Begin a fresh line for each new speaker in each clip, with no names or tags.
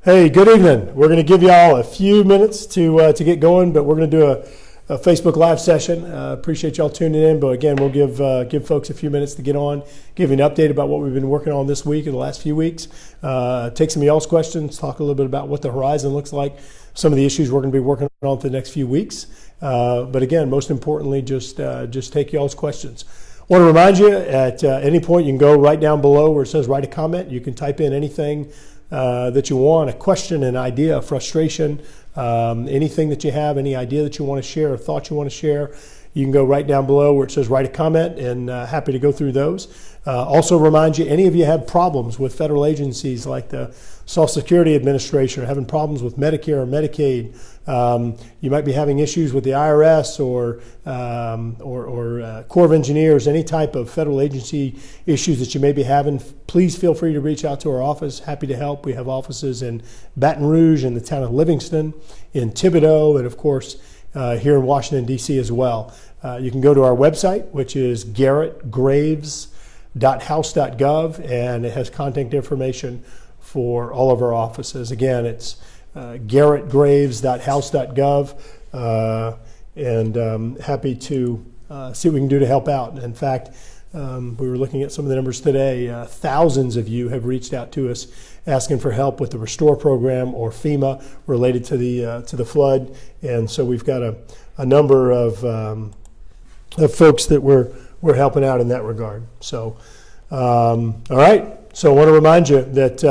Hey, good evening. We're going to give y'all a few minutes to get going, but we're going to do a Facebook Live session. Appreciate y'all tuning in, but again, we'll give folks a few minutes to get on, give you an update about what we've been working on this week and the last few weeks, take some of y'all's questions, talk a little bit about what the horizon looks like, some of the issues we're going to be working on for the next few weeks. But again, most importantly, just take y'all's questions. I want to remind you, at any point, you can go right down below where it says write a comment. You can type in anything that you want, a question, an idea, a frustration, anything that you have, any idea that you want to share, a thought you want to share. You can go right down below where it says write a comment, and happy to go through those. Also remind you, any of you have problems with federal agencies like the Social Security Administration, or having problems with Medicare or Medicaid. You might be having issues with the IRS or Corps of Engineers, any type of federal agency issues that you may be having. Please feel free to reach out to our office. Happy to help. We have offices in Baton Rouge, in the town of Livingston, in Thibodaux, and of course here in Washington, D.C. as well. You can go to our website, which is garrettgraves.house.gov, and it has contact information for all of our offices. Again, it's garrettgraves.house.gov, and happy to see what we can do to help out. In fact, we were looking at some of the numbers today. Thousands of you have reached out to us asking for help with the Restore program or FEMA related to the flood, and so we've got a number of folks that we're helping out in that regard. So, all right. So I want to remind you that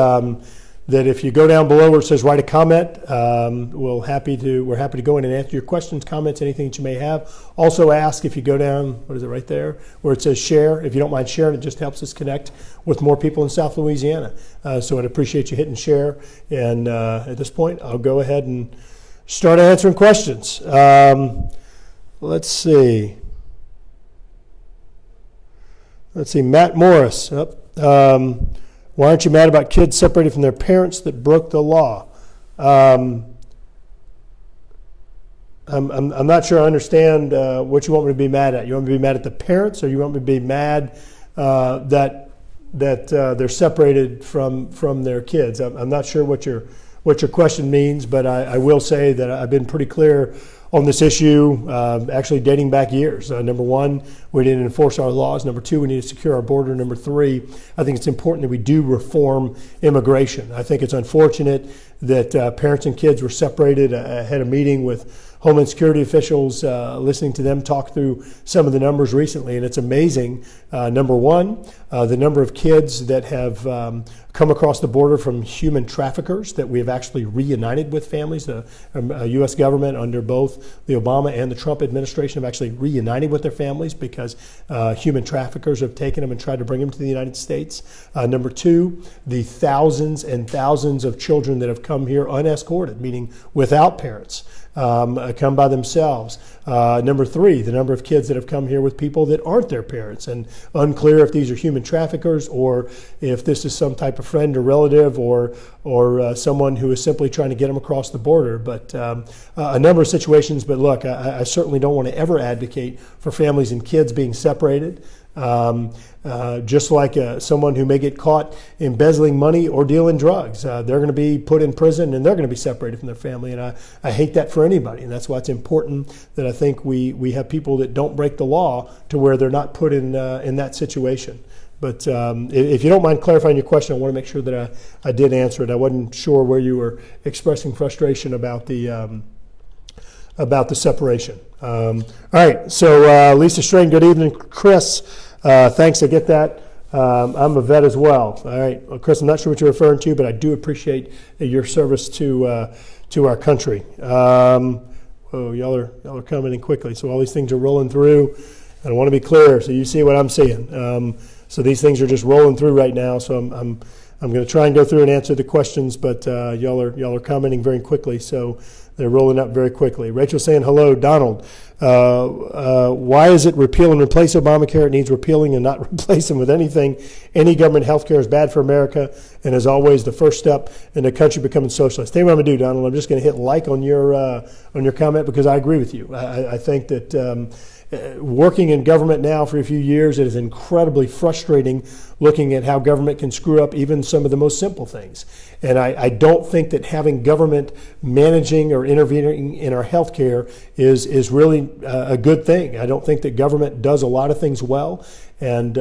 that if you go down below where it says write a comment, we're happy to go in and answer your questions, comments, anything that you may have. Also ask, if you go down, what is it right there, where it says share, if you don't mind sharing, it just helps us connect with more people in South Louisiana. So I'd appreciate you hitting share. And at this point, I'll go ahead and start answering questions. Let's see, Matt Morris. Why aren't you mad about kids separated from their parents that broke the law? I'm not sure I understand what you want me to be mad at. You want me to be mad at the parents, or you want me to be mad that they're separated from their kids? I'm not sure what your question means, but I will say that I've been pretty clear on this issue, actually dating back years. Number one, we need to enforce our laws. Number two, we need to secure our border. Number three, I think it's important that we do reform immigration. I think it's unfortunate that parents and kids were separated. I had a meeting with Homeland Security officials, listening to them talk through some of the numbers recently, and it's amazing. Number one, the number of kids that have come across the border from human traffickers that we have actually reunited with families. The U.S. government, under both the Obama and the Trump administration, have actually reunited with their families because human traffickers have taken them and tried to bring them to the United States. Number two, the thousands and thousands of children that have come here unescorted, meaning without parents, come by themselves. Number three, the number of kids that have come here with people that aren't their parents, and unclear if these are human traffickers or if this is some type of friend or relative or someone who is simply trying to get them across the border. But a number of situations. But look, I certainly don't want to ever advocate for families and kids being separated. Just like someone who may get caught embezzling money or dealing drugs, they're going to be put in prison and they're going to be separated from their family, and I hate that for anybody. And that's why it's important that I think we have people that don't break the law to where they're not put in that situation. But if you don't mind clarifying your question, I want to make sure that I did answer it. I wasn't sure where you were expressing frustration about the separation. All right, so Lisa Strain, good evening. Chris, thanks, I get that. I'm a vet as well. All right, well, Chris, I'm not sure what you're referring to, but I do appreciate your service to our country. Y'all are coming in quickly, so all these things are rolling through, and I want to be clear so you see what I'm seeing. So these things are just rolling through right now, so I'm going to try and go through and answer the questions, but y'all are commenting very quickly, so they're rolling up very quickly. Rachel saying, hello, Donald. Why is it repeal and replace Obamacare? It needs repealing and not replacing with anything. Any government health care is bad for America and is always the first step in the country becoming socialist. Tell you what I'm going to do, Donald. I'm just going to hit like on your comment because I agree with you. I think that working in government now for a few years, it is incredibly frustrating looking at how government can screw up even some of the most simple things. And I don't think that having government managing or intervening in our healthcare is really a good thing. I don't think that government does a lot of things well, and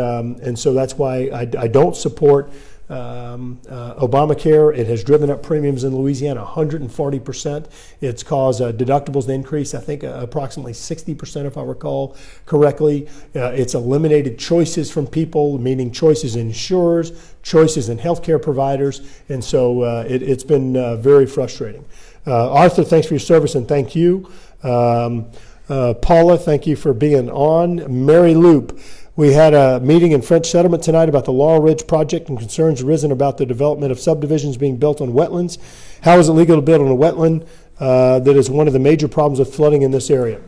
so that's why I don't support Obamacare. It has driven up premiums in Louisiana 140%. It's caused deductibles to increase, I think, approximately 60%, if I recall correctly. It's eliminated choices from people, meaning choices in insurers, choices in healthcare providers, and so it's been very frustrating. Arthur, thanks for your service, and thank you. Paula, thank you for being on. Mary Loop, we had a meeting in French Settlement tonight about the Laurel Ridge project and concerns arisen about the development of subdivisions being built on wetlands. How is it legal to build on a wetland? That is one of the major problems with flooding in this area.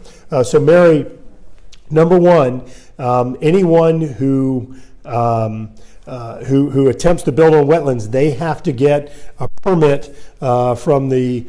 So Mary, number one, anyone who attempts to build on wetlands, they have to get a permit from the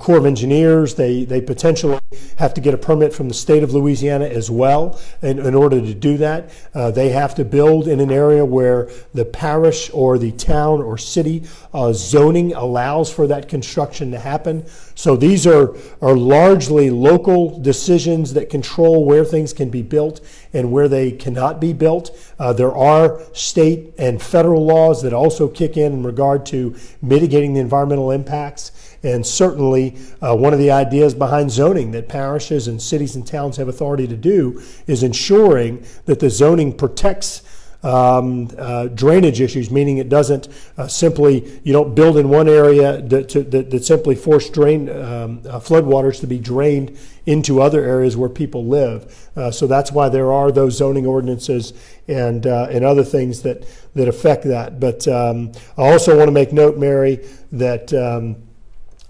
Corps of Engineers. They potentially have to get a permit from the state of Louisiana as well. In order to do that, they have to build in an area where the parish or the town or city zoning allows for that construction to happen. So these are largely local decisions that control where things can be built and where they cannot be built. There are state and federal laws that also kick in regard to mitigating the environmental impacts. And certainly one of the ideas behind zoning that parishes and cities and towns have authority to do is ensuring that the zoning protects drainage issues, meaning it doesn't you don't build in one area that simply force floodwaters to be drained into other areas where people live. So that's why there are those zoning ordinances and other things that affect that. But I also want to make note, Mary, that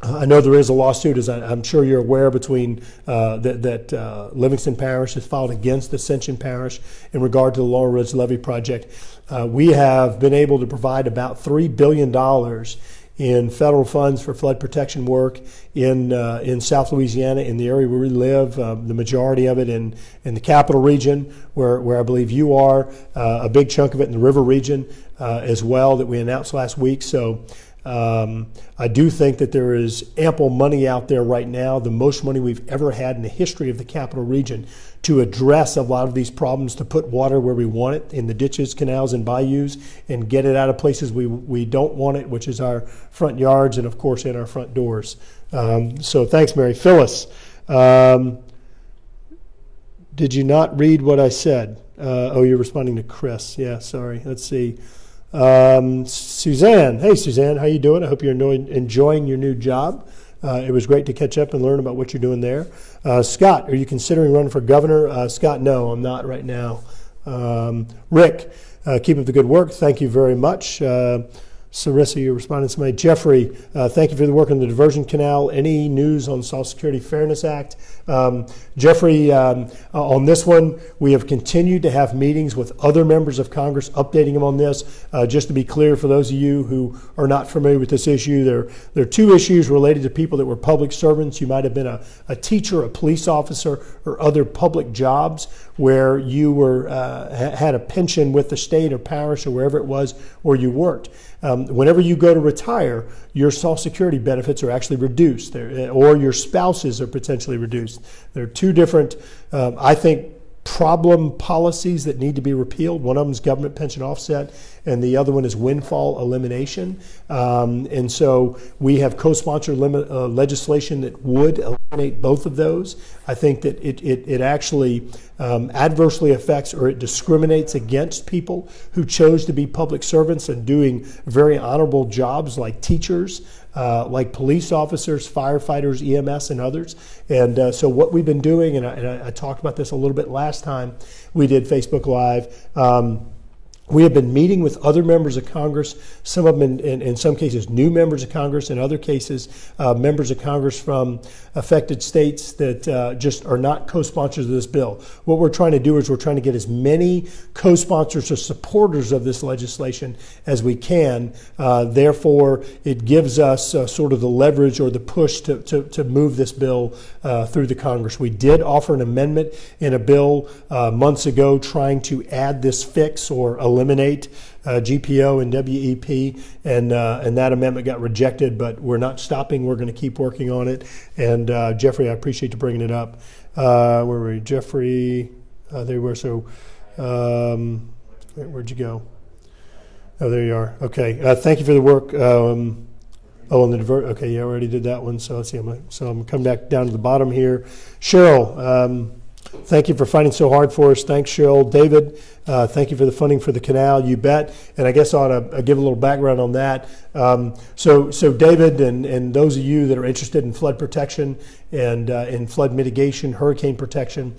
I know there is a lawsuit, as I'm sure you're aware, between that Livingston Parish has filed against Ascension Parish in regard to the Laurel Ridge Levee project. We have been able to provide about $3 billion in federal funds for flood protection work in South Louisiana, in the area where we live, the majority of it in the capital region, where I believe you are, a big chunk of it in the river region as well that we announced last week. So I do think that there is ample money out there right now, the most money we've ever had in the history of the capital region, to address a lot of these problems, to put water where we want it, in the ditches, canals, and bayous, and get it out of places we don't want it, which is our front yards and, of course, in our front doors. So thanks, Mary. Phyllis, did you not read what I said? You're responding to Chris. Yeah, sorry. Let's see. Suzanne, hey Suzanne, how you doing? I hope you're enjoying your new job. It was great to catch up and learn about what you're doing there. Scott, are you considering running for governor? Scott, no, I'm not right now. Rick, keep up the good work. Thank you very much. Sarissa, you're responding to somebody. Jeffrey, thank you for the work on the diversion canal. Any news on Social Security Fairness Act? Jeffrey, on this one, we have continued to have meetings with other members of Congress, updating them on this. Just to be clear, for those of you who are not familiar with this issue, there are two issues related to people that were public servants. You might have been a teacher, a police officer, or other public jobs where you were had a pension with the state or parish or wherever it was where you worked. Whenever you go to retire, your Social Security benefits are actually reduced, or your spouses are potentially reduced. There are two different, I think, problem policies that need to be repealed. One of them is government pension offset, and the other one is windfall elimination. And so we have co-sponsored legislation that would eliminate both of those. I think that it actually adversely affects, or it discriminates against people who chose to be public servants and doing very honorable jobs like teachers, like police officers, firefighters, EMS, and others. And so what we've been doing, and I talked about this a little bit last time we did Facebook Live, We have been meeting with other members of Congress, some of them in some cases new members of Congress, in other cases members of Congress from affected states that just are not co-sponsors of this bill. What we're trying to do is we're trying to get as many co-sponsors or supporters of this legislation as we can. Therefore, it gives us sort of the leverage or the push to move this bill through the Congress. We did offer an amendment in a bill months ago trying to add this fix or eliminate GPO and WEP, and that amendment got rejected, but we're not stopping. We're going to keep working on it. And Jeffrey, I appreciate you bringing it up. Where were we? Jeffrey, there you were. So where'd you go? Oh, there you are. Okay. Thank you for the work. On the okay, yeah, I already did that one. So let's see. I'm coming back down to the bottom here. Cheryl, thank you for fighting so hard for us. Thanks, Cheryl. David, thank you for the funding for the canal. You bet. And I guess I ought to give a little background on that. So David, and those of you that are interested in flood protection and in flood mitigation, hurricane protection,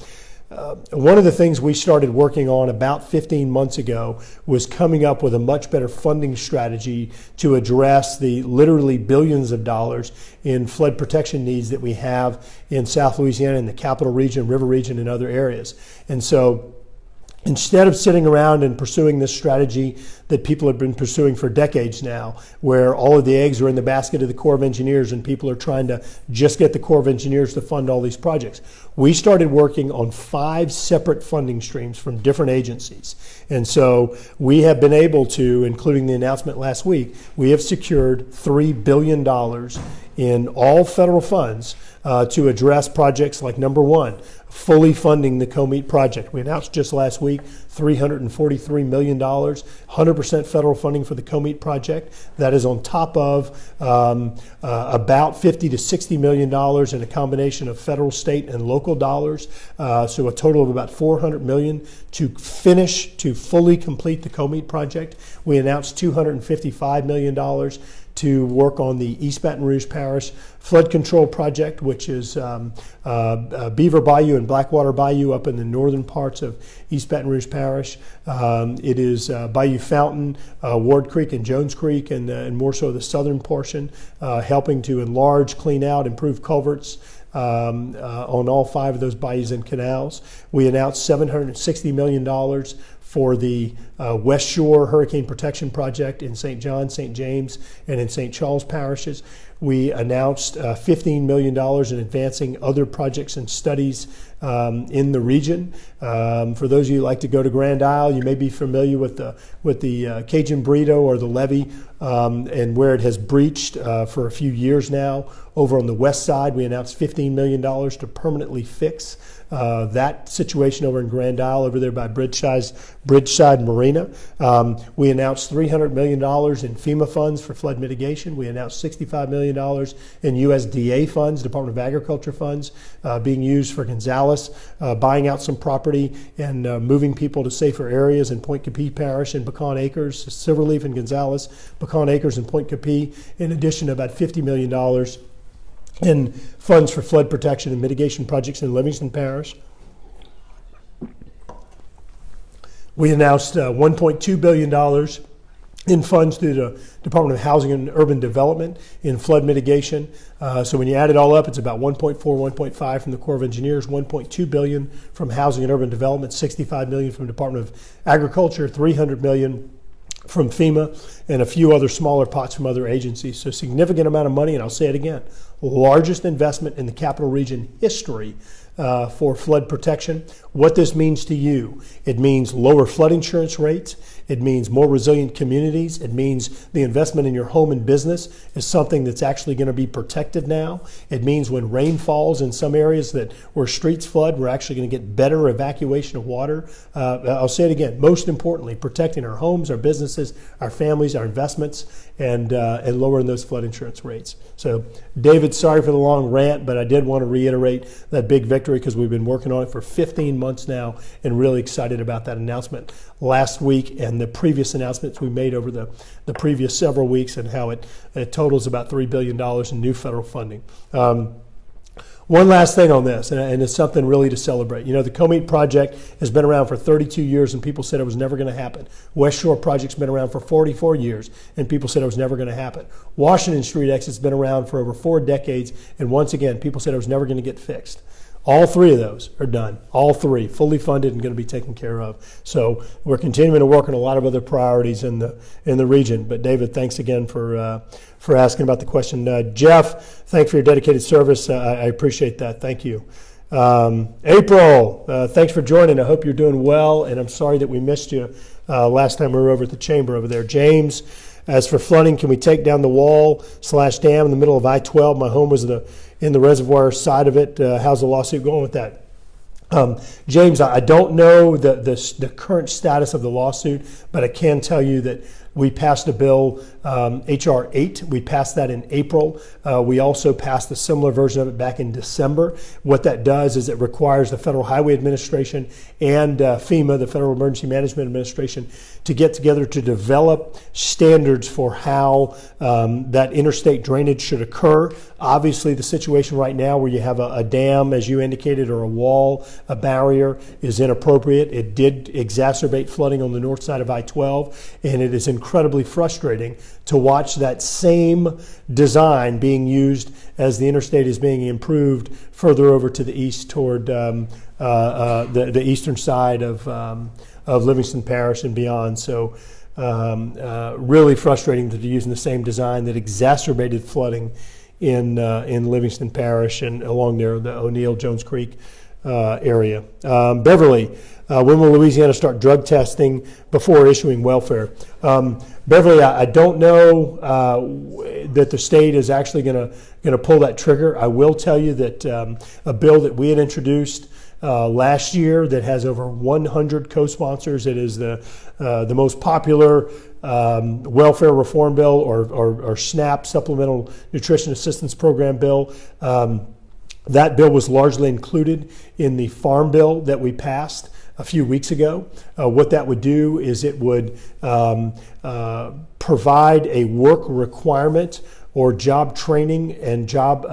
one of the things we started working on about 15 months ago was coming up with a much better funding strategy to address the literally billions of dollars in flood protection needs that we have in South Louisiana, in the Capital Region, River Region, and other areas. And so instead of sitting around and pursuing this strategy that people have been pursuing for decades now, where all of the eggs are in the basket of the Corps of Engineers and people are trying to just get the Corps of Engineers to fund all these projects, we started working on 5 separate funding streams from different agencies. And so we have been able to, including the announcement last week, we have secured $3 billion in all federal funds to address projects like, number one, fully funding the COMET project. We announced just last week $343 million, 100% federal funding for the COMET project. That is on top of about $50 to $60 million in a combination of federal, state, and local dollars. So a total of about $400 million to fully complete the COMET project. We announced $255 million to work on the East Baton Rouge Parish flood control project, which is Beaver Bayou and Blackwater Bayou up in the northern parts of East Baton Rouge Parish. It is Bayou Fountain, Ward Creek, and Jones Creek, and more so the southern portion, helping to enlarge, clean out, improve culverts on all 5 of those bayous and canals. We announced $760 million for the West Shore Hurricane Protection Project in St. John, St. James, and in St. Charles parishes. We announced $15 million in advancing other projects and studies in the region. For those of you who like to go to Grand Isle, you may be familiar with the Cajun Burrito or the levee and where it has breached for a few years now. Over on the west side, we announced $15 million to permanently fix that situation over in Grand Isle, over there by Bridgeside Marina. We announced $300 million in FEMA funds for flood mitigation. We announced $65 million in USDA funds, Department of Agriculture funds, being used for Gonzales, buying out some property and moving people to safer areas in Point Capee Parish and Pecan Acres, Silverleaf and Gonzales, Pecan Acres and Point Capee, in addition to about $50 million in funds for flood protection and mitigation projects in Livingston Parish. We announced $1.2 billion in funds through the Department of Housing and Urban Development in flood mitigation. So when you add it all up, it's about 1.4, 1.5 from the Corps of Engineers, 1.2 billion from Housing and Urban Development, 65 million from the Department of Agriculture, 300 million from FEMA, and a few other smaller pots from other agencies. So significant amount of money, and I'll say it again, largest investment in the Capital Region history for flood protection. What this means to you: it means lower flood insurance rates, it means more resilient communities, it means the investment in your home and business is something that's actually going to be protected now. It means when rain falls in some areas that where streets flood, we're actually going to get better evacuation of water. I'll say it again, most importantly, protecting our homes, our businesses, our families, our investments, and lowering those flood insurance rates. So David, sorry for the long rant, but I did want to reiterate that big victory because we've been working on it for 15 months now and really excited about that announcement last week and the previous announcements we made over the previous several weeks, and how it totals about $3 billion in new federal funding. One last thing on this, and it's something really to celebrate. You know, the Comite Project has been around for 32 years, and people said it was never going to happen. West Shore Project's been around for 44 years, and people said it was never going to happen. Washington Street Exit's been around for over 4 decades, and once again, people said it was never going to get fixed. All 3 of those are done. All 3 fully funded and going to be taken care of. So we're continuing to work on a lot of other priorities in the region. But David, thanks again for asking about the question. Jeff, thanks for your dedicated service. I appreciate that. Thank you. April, thanks for joining. I hope you're doing well, and I'm sorry that we missed you last time we were over at the chamber over there. James, as for flooding, can we take down the wall/dam in the middle of I-12? My home was in the reservoir side of it. How's the lawsuit going with that? James, I don't know the current status of the lawsuit, but I can tell you that we passed a bill, H.R. 8. We passed that in April. We also passed a similar version of it back in December. What that does is it requires the Federal Highway Administration and FEMA, the Federal Emergency Management Administration, to get together to develop standards for how that interstate drainage should occur. Obviously, the situation right now where you have a dam, as you indicated, or a wall, a barrier, is inappropriate. It did exacerbate flooding on the north side of I-12, and it is incredibly frustrating to watch that same design being used as the interstate is being improved further over to the east toward the eastern side of Livingston Parish and beyond. So really frustrating that they're using the same design that exacerbated flooding in Livingston Parish and along there, the O'Neill, Jones Creek area. Beverly, when will Louisiana start drug testing before issuing welfare? Beverly, I don't know that the state is actually going to pull that trigger. I will tell you that a bill that we had introduced last year that has over 100 co-sponsors. It is the most popular welfare reform bill or SNAP, Supplemental Nutrition Assistance Program bill. That bill was largely included in the farm bill that we passed a few weeks ago. What that would do is it would provide a work requirement or job training and job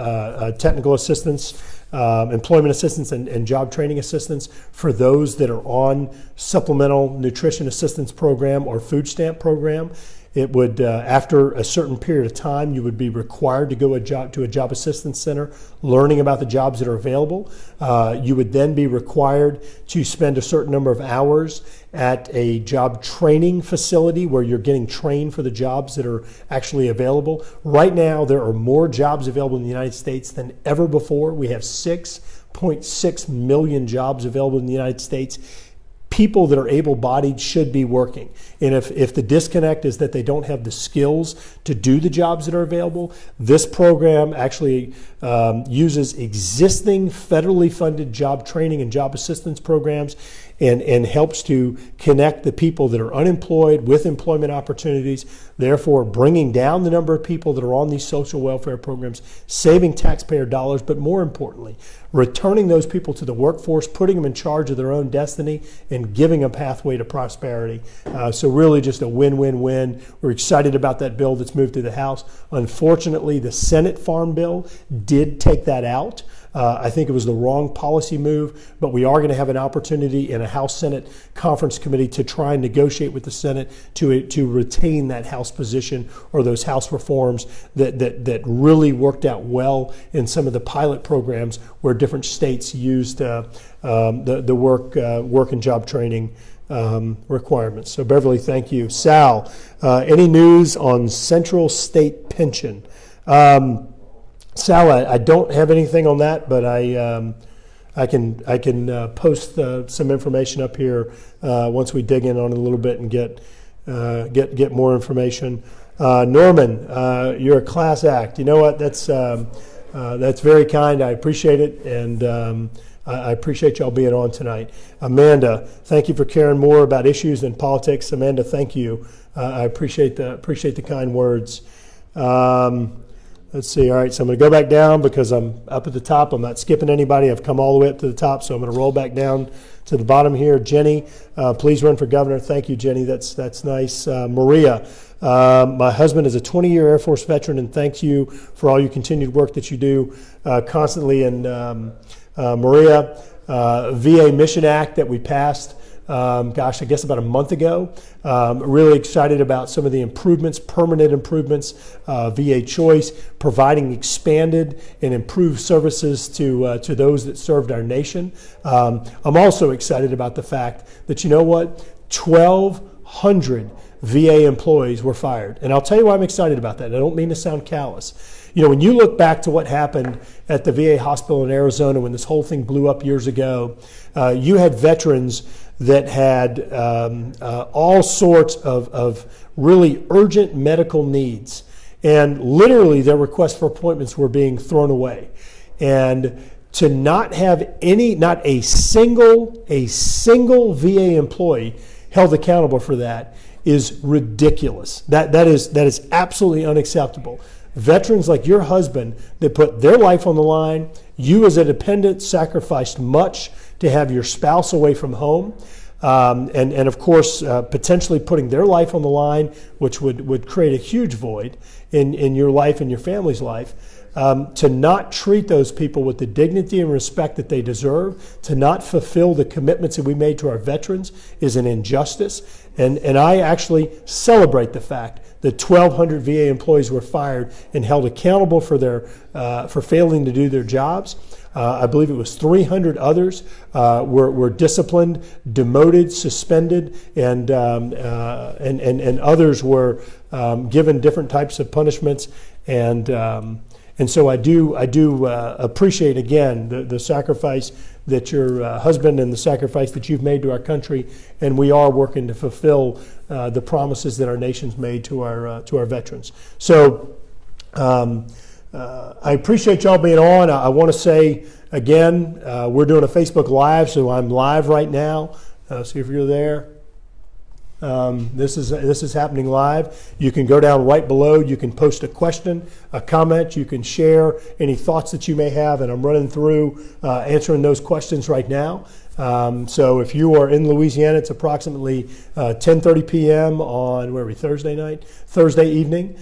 technical assistance, employment assistance and job training assistance for those that are on Supplemental Nutrition Assistance Program or food stamp program. It would, after a certain period of time, you would be required to go to a job assistance center, learning about the jobs that are available. You would then be required to spend a certain number of hours at a job training facility where you're getting trained for the jobs that are actually available. Right now, there are more jobs available in the United States than ever before. We have 6.6 million jobs available in the United States. People that are able-bodied should be working. And if the disconnect is that they don't have the skills to do the jobs that are available, this program actually uses existing federally funded job training and job assistance programs and helps to connect the people that are unemployed with employment opportunities, therefore bringing down the number of people that are on these social welfare programs, saving taxpayer dollars, but more importantly, returning those people to the workforce, putting them in charge of their own destiny, and giving a pathway to prosperity. So really just a win-win-win. We're excited about that bill that's moved through the House. Unfortunately, the Senate Farm Bill did take that out. I think it was the wrong policy move, but we are going to have an opportunity in a House-Senate conference committee to try and negotiate with the Senate to retain that House position or those House reforms that really worked out well in some of the pilot programs where different states used the work and job training requirements. So Beverly, thank you. Sal, any news on Central State Pension? Sal, I don't have anything on that, but I can post some information up here once we dig in on it a little bit and get more information. Norman, you're a class act. You know what? That's very kind. I appreciate it, and I appreciate y'all being on tonight. Amanda, thank you for caring more about issues than politics. Amanda, thank you. I appreciate the kind words. Let's see. All right, so I'm going to go back down because I'm up at the top. I'm not skipping anybody. I've come all the way up to the top, so I'm going to roll back down to the bottom here. Jenny, please run for governor. Thank you, Jenny. That's nice. Maria, my husband is a 20-year Air Force veteran, and thanks you for all your continued work that you do constantly. And Maria, VA Mission Act that we passed, I guess about a month ago. Really excited about some of the improvements, permanent improvements, VA Choice, providing expanded and improved services to those that served our nation. I'm also excited about the fact that, 1,200 VA employees were fired. And I'll tell you why I'm excited about that. I don't mean to sound callous. When you look back to what happened at the VA hospital in Arizona when this whole thing blew up years ago, you had veterans that had all sorts of really urgent medical needs. And literally their requests for appointments were being thrown away. And to not have not a single VA employee held accountable for that is ridiculous. That is absolutely unacceptable. Veterans like your husband that put their life on the line, you as a dependent sacrificed much to have your spouse away from home, and of course potentially putting their life on the line, which would create a huge void in your life and your family's life. To not treat those people with the dignity and respect that they deserve, to not fulfill the commitments that we made to our veterans is an injustice. And I actually celebrate the fact that 1,200 VA employees were fired and held accountable for failing to do their jobs. I believe it was 300 others were disciplined, demoted, suspended, and others were given different types of punishments. And so I do appreciate, again, the sacrifice that your husband and the sacrifice that you've made to our country, and we are working to fulfill the promises that our nation's made to our veterans. So I appreciate y'all being on. I want to say again, we're doing a Facebook Live, so I'm live right now. See if you're there. This is happening live. You can go down right below. You can post a question, a comment. You can share any thoughts that you may have, and I'm running through answering those questions right now. So if you are in Louisiana, it's approximately 10:30 p.m. on Thursday evening.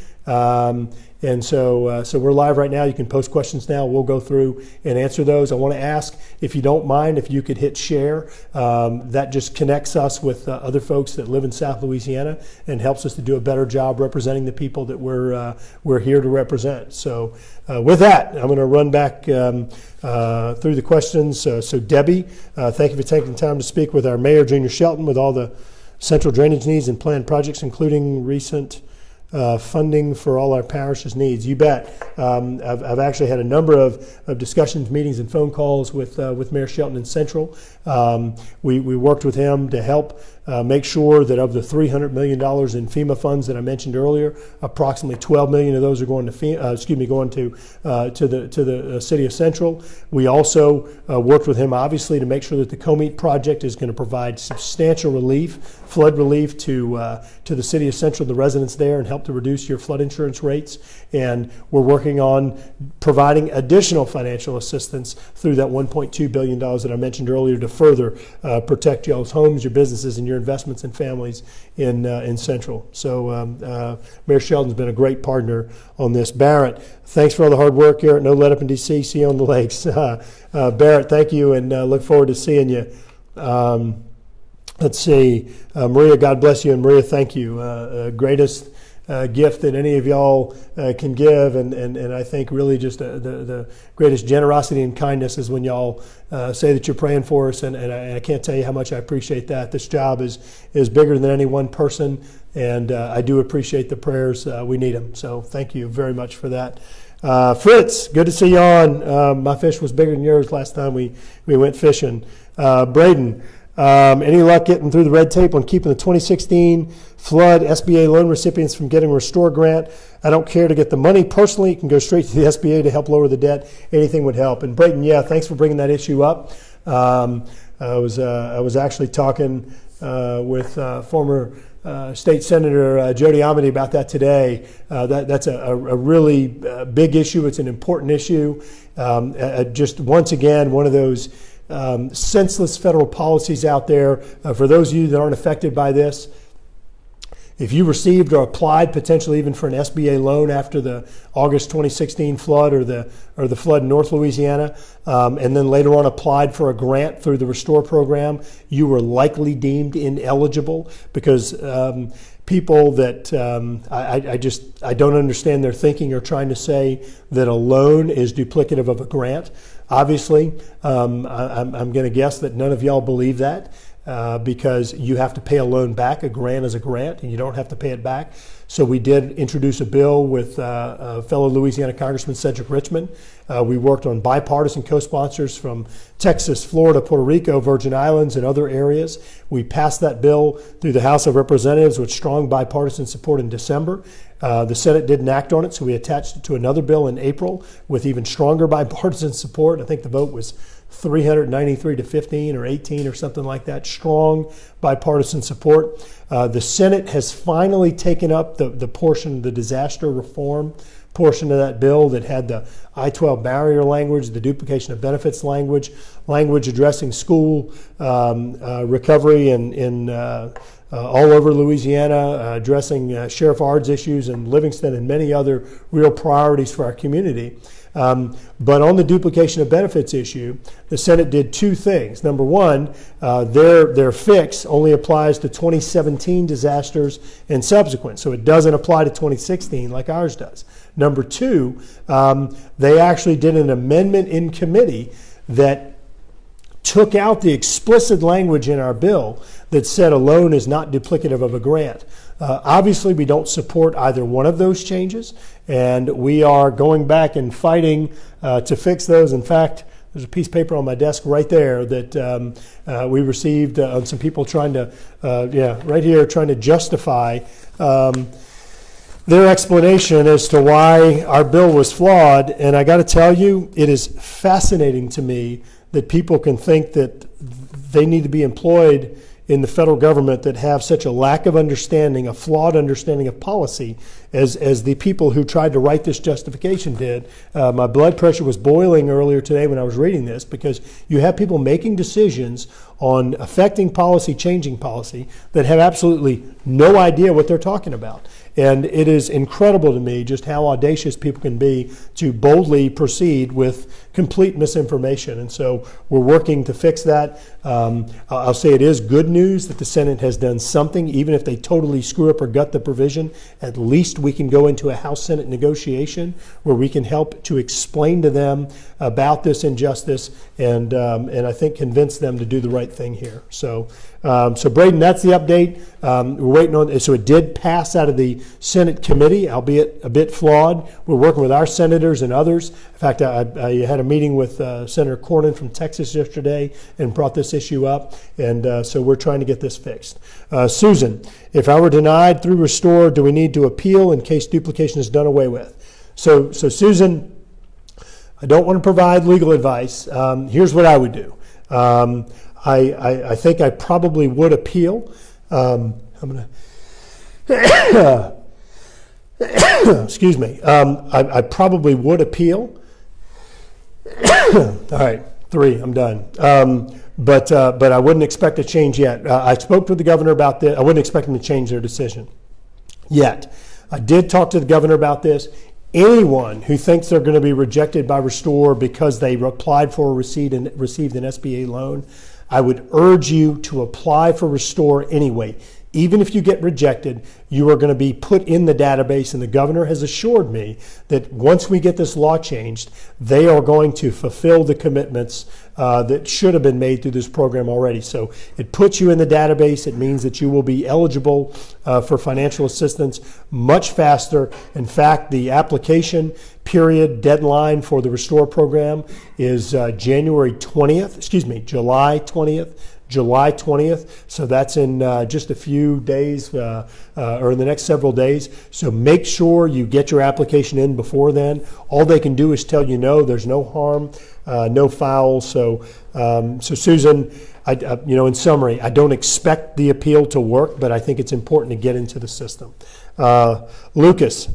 And so we're live right now. You can post questions now. We'll go through and answer those. I want to ask, if you don't mind, if you could hit share. That just connects us with other folks that live in South Louisiana and helps us to do a better job representing the people that we're here to represent. So with that, I'm going to run back through the questions. So Debbie, thank you for taking the time to speak with our Mayor, Junior Shelton, with all the central drainage needs and planned projects, including recent funding for all our parishes' needs. You bet. I've actually had a number of discussions, meetings, and phone calls with Mayor Shelton in Central. We worked with him to help make sure that of the $300 million in FEMA funds that I mentioned earlier, approximately $12 million of those are going to the city of Central. We also worked with him, obviously, to make sure that the Comite project is going to provide substantial flood relief to the city of Central, the residents there, and help to reduce your flood insurance rates. And we're working on providing additional financial assistance through that $1.2 billion that I mentioned earlier to further protect y'all's homes, your businesses, and your investments and families in Central. So Mayor Shelton's been a great partner on this. Barrett, thanks for all the hard work here. No let up in D.C. See you on the lakes. Barrett, thank you, and look forward to seeing you. Let's see. Maria, God bless you. And Maria, thank you. Greatest gift that any of y'all can give, and I think really just the greatest generosity and kindness is when y'all say that you're praying for us, and I can't tell you how much I appreciate that. This job is bigger than any one person, and I do appreciate the prayers. We need them, so thank you very much for that. Fritz, good to see you on. My fish was bigger than yours last time we went fishing. Braden, any luck getting through the red tape on keeping the 2016 flood SBA loan recipients from getting a Restore grant? I don't care to get the money personally. You can go straight to the SBA to help lower the debt. Anything would help. And Braden, yeah, thanks for bringing that issue up. I was actually talking with former State Senator Jody Amity about that today. That's a really big issue. It's an important issue. Just once again, one of those senseless federal policies out there. For those of you that aren't affected by this, if you received or applied potentially even for an SBA loan after the August 2016 flood or the flood in North Louisiana, and then later on applied for a grant through the Restore program, you were likely deemed ineligible because people that I don't understand their thinking are trying to say that a loan is duplicative of a grant. Obviously, I'm going to guess that none of y'all believe that. Because you have to pay a loan back. A grant is a grant, and you don't have to pay it back. So we did introduce a bill with fellow Louisiana Congressman Cedric Richmond. We worked on bipartisan co-sponsors from Texas, Florida, Puerto Rico, Virgin Islands, and other areas. We passed that bill through the House of Representatives with strong bipartisan support in December. The Senate didn't act on it, so we attached it to another bill in April with even stronger bipartisan support. I think the vote was 393 to 15 or 18 or something like that. Strong bipartisan support. The Senate has finally taken up the portion of the disaster reform portion of that bill that had the I-12 barrier language, the duplication of benefits language addressing school recovery in all over Louisiana, addressing Sheriff Ard's issues in Livingston and many other real priorities for our community. But on the duplication of benefits issue, the Senate did two things. Number one, their fix only applies to 2017 disasters and subsequent, so it doesn't apply to 2016 like ours does. Number two, they actually did an amendment in committee that took out the explicit language in our bill that said a loan is not duplicative of a grant. Obviously, we don't support either one of those changes, and we are going back and fighting to fix those. In fact, there's a piece of paper on my desk right there that we received on some people trying to, right here, trying to justify their explanation as to why our bill was flawed. And I got to tell you, it is fascinating to me that people can think that they need to be employed in the federal government that have such a lack of understanding, a flawed understanding of policy, as the people who tried to write this justification did. My blood pressure was boiling earlier today when I was reading this, because you have people making decisions on affecting policy, changing policy, that have absolutely no idea what they're talking about. And it is incredible to me just how audacious people can be to boldly proceed with complete misinformation. And so we're working to fix that. I'll say it is good news that the Senate has done something, even if they totally screw up or gut the provision. At least we can go into a House-Senate negotiation where we can help to explain to them about this injustice and I think convince them to do the right thing here. So Braden, that's the update. We're waiting on, so it did pass out of the Senate committee, albeit a bit flawed. We're working with our senators and others. In fact, I had a meeting with Senator Cornyn from Texas yesterday and brought this issue up, and so we're trying to get this fixed. Susan, if I were denied through Restore, do we need to appeal in case duplication is done away with? So Susan, I don't want to provide legal advice. Here's what I would do. I think I probably would appeal. I'm going to, excuse me. I probably would appeal. All right, 3, I'm done. But I wouldn't expect a change yet. I spoke to the governor about this. I wouldn't expect him to change their decision yet. I did talk to the governor about this. Anyone who thinks they're going to be rejected by Restore because they applied for or received an SBA loan, I would urge you to apply for Restore anyway. Even if you get rejected, you are going to be put in the database, and the governor has assured me that once we get this law changed, they are going to fulfill the commitments that should have been made through this program already. So it puts you in the database. It means that you will be eligible for financial assistance much faster. In fact, the application period deadline for the Restore program is July 20th, July 20th. So that's in just a few days or in the next several days. So make sure you get your application in before then. All they can do is tell you no, there's no harm, no foul. So Susan, in summary, I don't expect the appeal to work, but I think it's important to get into the system. Lucas,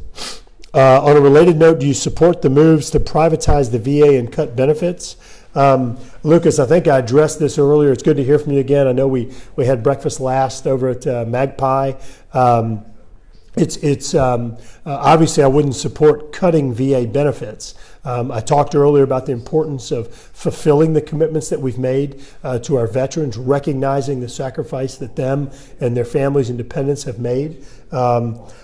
on a related note, do you support the moves to privatize the VA and cut benefits? Lucas, I think I addressed this earlier. It's good to hear from you again. I know we had breakfast last over at Magpie. It's obviously I wouldn't support cutting VA benefits. I talked earlier about the importance of fulfilling the commitments that we've made to our veterans, recognizing the sacrifice that them and their families and dependents have made.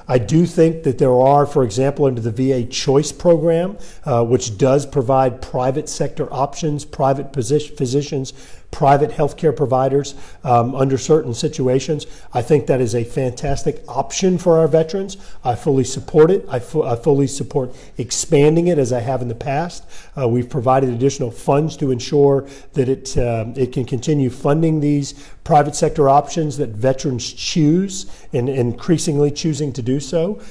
I do think that there are, for example, under the VA Choice Program, which does provide private sector options, private physicians, private healthcare providers under certain situations. I think that is a fantastic option for our veterans. I fully support it. I fully support expanding it as I have in the past. We've provided additional funds to ensure that it can continue funding these private sector options that veterans choose and increasingly choosing to do so.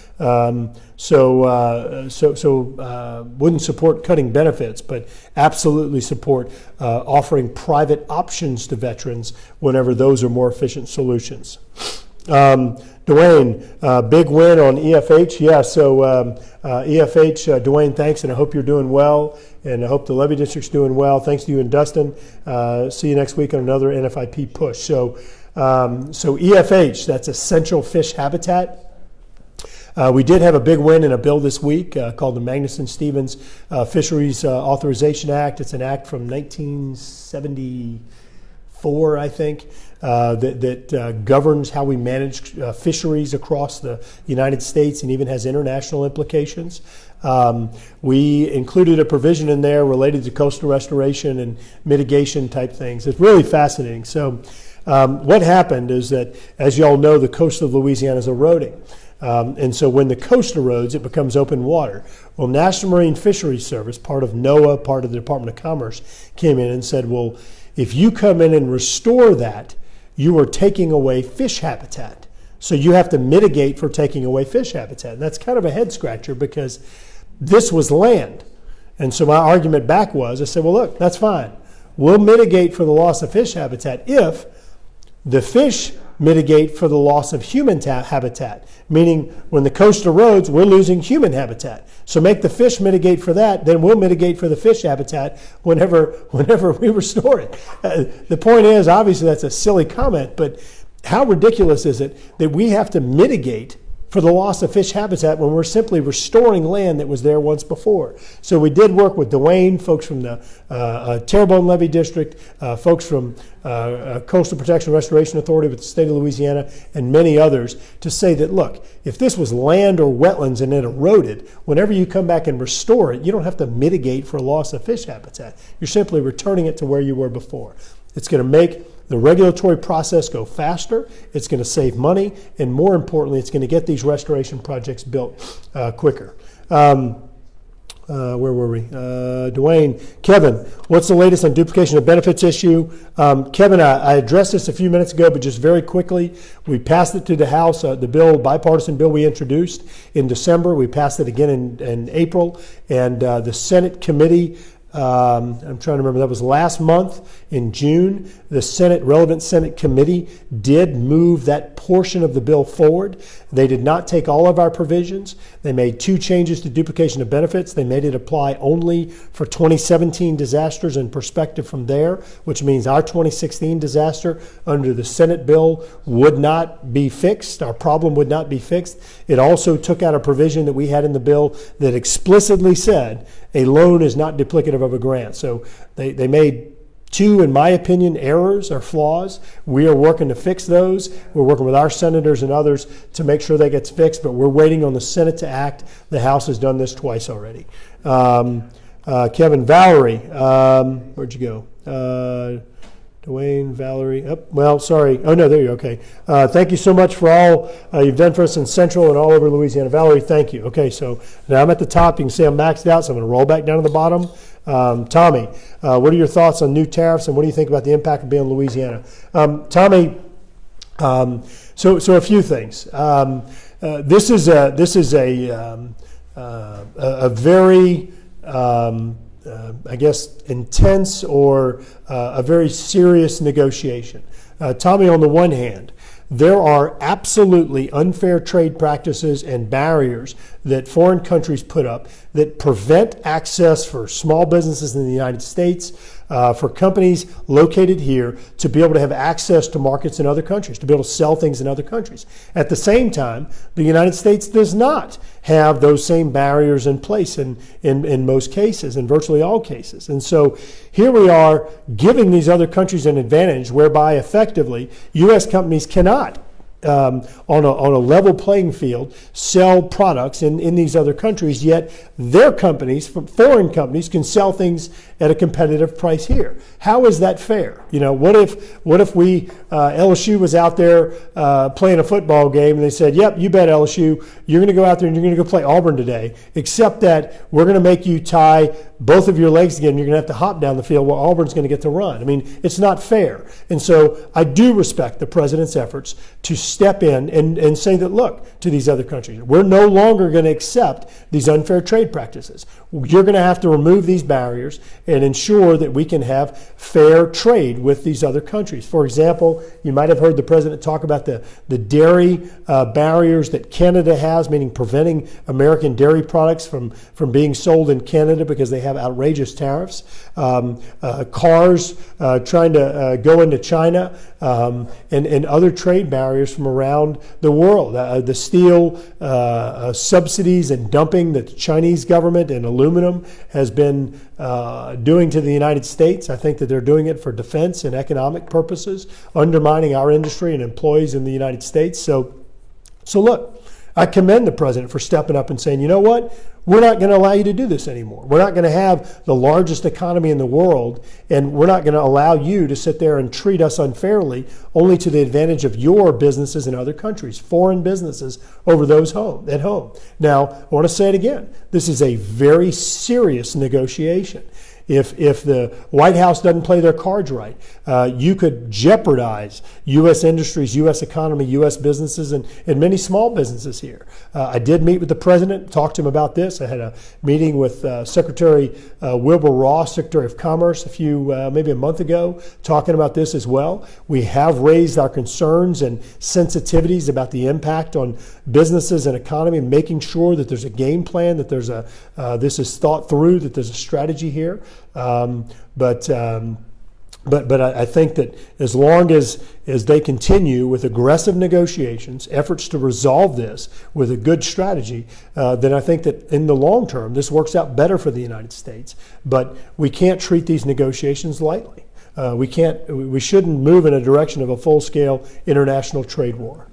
Wouldn't support cutting benefits, but absolutely support offering private options to veterans whenever those are more efficient solutions. Dwayne, big win on EFH. Yeah, so EFH, Dwayne, thanks, and I hope you're doing well, and I hope the Levee District's doing well. Thanks to you and Dustin. See you next week on another NFIP push. So EFH, that's Essential Fish Habitat. We did have a big win in a bill this week called the Magnuson-Stevens Fisheries Authorization Act. It's an act from 1974, I think, that governs how we manage fisheries across the United States and even has international implications. We included a provision in there related to coastal restoration and mitigation type things. It's really fascinating. So what happened is that, as you all know, the coast of Louisiana is eroding. And so when the coast erodes, it becomes open water. Well, National Marine Fisheries Service, part of NOAA, part of the Department of Commerce, came in and said, well, if you come in and restore that, you are taking away fish habitat. So you have to mitigate for taking away fish habitat. And that's kind of a head scratcher because this was land. And so my argument back was, I said, well, look, that's fine. We'll mitigate for the loss of fish habitat if the fish mitigate for the loss of human habitat, meaning when the coast erodes, we're losing human habitat. So make the fish mitigate for that, then we'll mitigate for the fish habitat whenever we restore it. The point is, obviously that's a silly comment, but how ridiculous is it that we have to mitigate for the loss of fish habitat when we're simply restoring land that was there once before? So we did work with Dwayne, folks from the Terrebonne Levee District, folks from Coastal Protection and Restoration Authority with the state of Louisiana, and many others to say that, look, if this was land or wetlands and it eroded, whenever you come back and restore it, you don't have to mitigate for loss of fish habitat. You're simply returning it to where you were before. It's going to make the regulatory process go faster, it's going to save money, and more importantly, it's going to get these restoration projects built quicker. Where were we? Dwayne, Kevin, what's the latest on duplication of benefits issue? Kevin, I addressed this a few minutes ago, but just very quickly, we passed it to the House, the bill, bipartisan bill we introduced in December. We passed it again in April, and the Senate committee, I'm trying to remember, that was last month in June. The relevant Senate committee did move that portion of the bill forward. They did not take all of our provisions. They made 2 changes to duplication of benefits. They made it apply only for 2017 disasters and perspective from there, which means our 2016 disaster under the Senate bill would not be fixed. Our problem would not be fixed. It also took out a provision that we had in the bill that explicitly said a loan is not duplicative of a grant. So they made 2, in my opinion, errors or flaws. We are working to fix those. We're working with our senators and others to make sure that gets fixed, but we're waiting on the Senate to act. The House has done this twice already. Kevin, Valerie, where'd you go? Dwayne, Valerie, sorry. Oh, no, there you go. Okay. Thank you so much for all you've done for us in Central and all over Louisiana. Valerie, thank you. Okay, so now I'm at the top. You can see I'm maxed out, so I'm going to roll back down to the bottom. Tommy, what are your thoughts on new tariffs, and what do you think about the impact of being in Louisiana? Tommy, so a few things. This is a very I guess intense or a very serious negotiation. Tommy, on the one hand, there are absolutely unfair trade practices and barriers that foreign countries put up that prevent access for small businesses in the United States, for companies located here to be able to have access to markets in other countries, to be able to sell things in other countries. At the same time, the United States does not have those same barriers in place in most cases, in virtually all cases. And so here we are giving these other countries an advantage whereby effectively U.S. companies cannot on a level playing field, sell products in these other countries, yet their companies, foreign companies, can sell things at a competitive price here. How is that fair? What if we LSU was out there playing a football game and they said, "Yep, you bet LSU, you're going to go out there and you're going to go play Auburn today, except that we're going to make you tie both of your legs again. You're going to have to hop down the field while Auburn's going to get to run." I mean, it's not fair. And so I do respect the president's efforts to step in and say that, look, to these other countries, we're no longer going to accept these unfair trade practices. You're going to have to remove these barriers and ensure that we can have fair trade with these other countries. For example, you might have heard the president talk about the dairy barriers that Canada has, meaning preventing American dairy products from being sold in Canada because they have outrageous tariffs. Cars trying to go into China, and other trade barriers from around the world. The steel subsidies and dumping that the Chinese government and aluminum has been doing to the United States. I think that they're doing it for defense and economic purposes, undermining our industry and employees in the United States. So look, I commend the president for stepping up and saying, you know what? We're not going to allow you to do this anymore. We're not going to have the largest economy in the world, and we're not going to allow you to sit there and treat us unfairly only to the advantage of your businesses in other countries, foreign businesses over those at home. Now, I want to say it again. This is a very serious negotiation. If the White House doesn't play their cards right, you could jeopardize U.S. industries, U.S. economy, U.S. businesses, and many small businesses here. I did meet with the president, talked to him about this. I had a meeting with Secretary Wilbur Ross, Secretary of Commerce, maybe a month ago, talking about this as well. We have raised our concerns and sensitivities about the impact on businesses and economy, making sure that there's a game plan, that there's this is thought through, that there's a strategy here. But I think that as long as they continue with aggressive negotiations, efforts to resolve this with a good strategy, then I think that in the long term, this works out better for the United States. But we can't treat these negotiations lightly. We shouldn't move in a direction of a full-scale international trade war.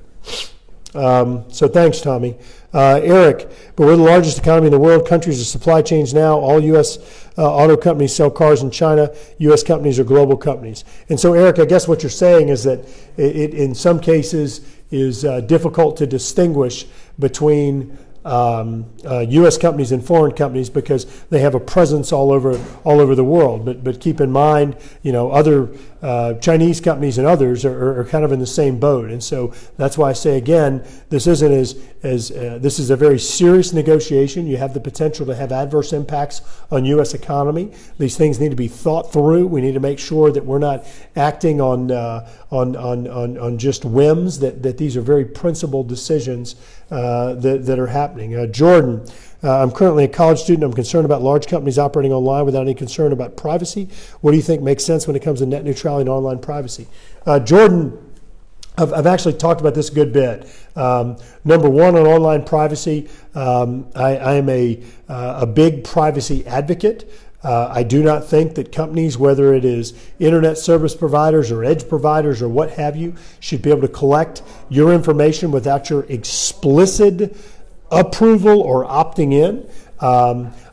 So thanks, Tommy. Eric, but we're the largest economy in the world. Countries are supply chains now. All U.S. Auto companies sell cars in China. U.S. companies are global companies. And so, Eric, I guess what you're saying is that it in some cases is difficult to distinguish between U.S. companies and foreign companies because they have a presence all over the world. But keep in mind, other Chinese companies and others are kind of in the same boat. And so that's why I say again, this isn't this is a very serious negotiation. You have the potential to have adverse impacts on U.S. economy. These things need to be thought through. We need to make sure that we're not acting on just whims. That these are very principled decisions that are happening. Jordan, I'm currently a college student. I'm concerned about large companies operating online without any concern about privacy. What do you think makes sense when it comes to net neutrality and online privacy? Jordan, I've actually talked about this a good bit. Number one, on online privacy, I am a big privacy advocate. I do not think that companies, whether it is internet service providers or edge providers or what have you, should be able to collect your information without your explicit approval or opting in.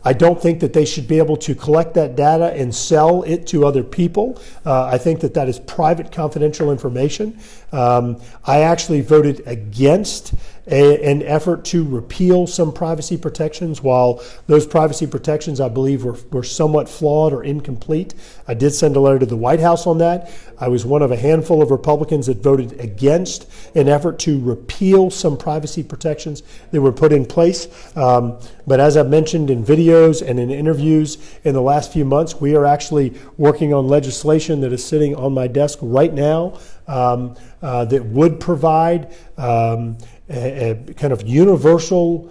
I don't think that they should be able to collect that data and sell it to other people. I think that is private, confidential information. I actually voted against an effort to repeal some privacy protections. While those privacy protections, I believe, were somewhat flawed or incomplete, I did send a letter to the White House on that. I was one of a handful of Republicans that voted against an effort to repeal some privacy protections that were put in place. But as I've mentioned in videos and in interviews in the last few months, we are actually working on legislation that is sitting on my desk right now that would provide a kind of universal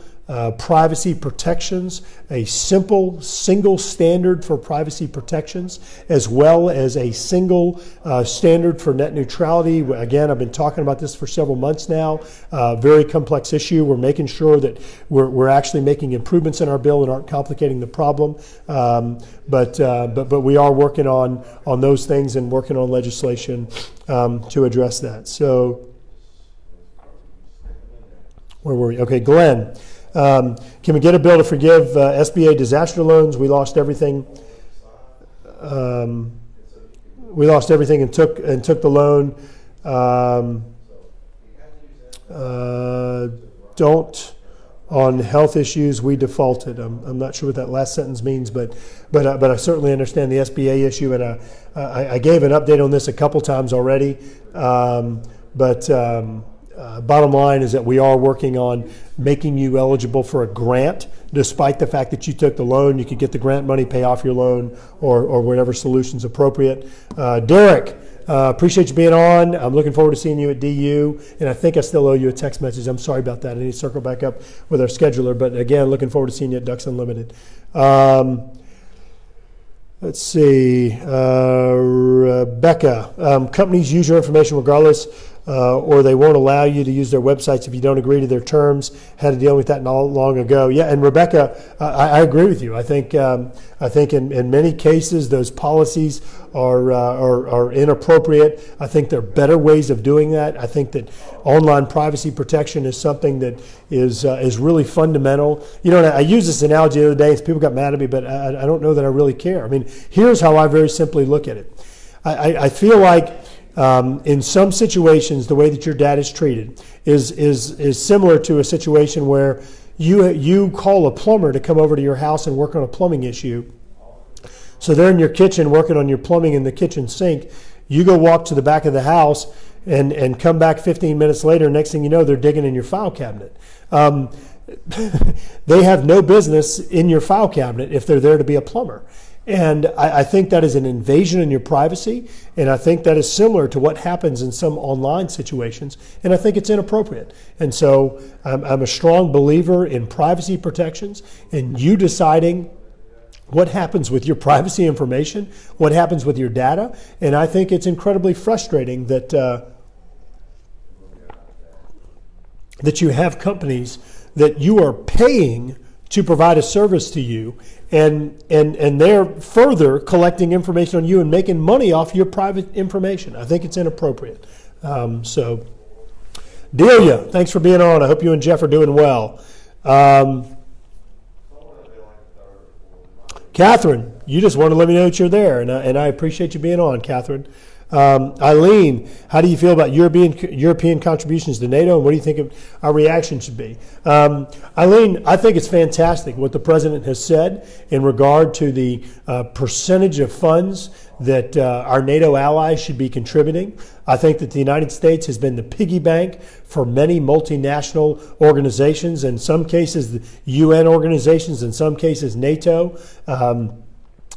privacy protections, a simple single standard for privacy protections, as well as a single standard for net neutrality. Again, I've been talking about this for several months now. Very complex issue. We're making sure that we're actually making improvements in our bill and aren't complicating the problem. But we are working on those things and working on legislation to address that. So where were we? Okay, Glenn. Can we get a bill to forgive SBA disaster loans? We lost everything. We lost everything and took the loan. Don't on health issues. We defaulted. I'm not sure what that last sentence means, but I certainly understand the SBA issue, and I gave an update on this a couple times already. Bottom line is that we are working on making you eligible for a grant. Despite the fact that you took the loan, you could get the grant money, pay off your loan, or whatever solution's appropriate. Derek, appreciate you being on. I'm looking forward to seeing you at DU, and I think I still owe you a text message. I'm sorry about that. I need to circle back up with our scheduler, but again, looking forward to seeing you at Ducks Unlimited. Let's see, Rebecca. Companies use your information regardless, or they won't allow you to use their websites if you don't agree to their terms. Had to deal with that not long ago. Yeah, and Rebecca, I agree with you. I think in many cases those policies are inappropriate. I think there are better ways of doing that. I think that online privacy protection is something that is really fundamental. You know, and I used this analogy the other day, and people got mad at me, but I don't know that I really care. I mean, here's how I very simply look at it. I feel like in some situations, the way that your data is treated is similar to a situation where you call a plumber to come over to your house and work on a plumbing issue. So they're in your kitchen working on your plumbing in the kitchen sink. You go walk to the back of the house and come back 15 minutes later. Next thing you know, they're digging in your file cabinet. They have no business in your file cabinet if they're there to be a plumber. And I think that is an invasion in your privacy, and I think that is similar to what happens in some online situations, and I think it's inappropriate. And so I'm a strong believer in privacy protections, and you deciding what happens with your privacy information, what happens with your data, and I think it's incredibly frustrating that that you have companies that you are paying to provide a service to you, and they're further collecting information on you and making money off your private information. I think it's inappropriate. So, Delia, thanks for being on. I hope you and Jeff are doing well. Catherine, you just want to let me know that you're there, and I appreciate you being on, Catherine. Eileen, how do you feel about European contributions to NATO, and what do you think our reaction should be? Eileen, I think it's fantastic what the president has said in regard to the percentage of funds that our NATO allies should be contributing. I think that the United States has been the piggy bank for many multinational organizations, in some cases the UN organizations, in some cases NATO.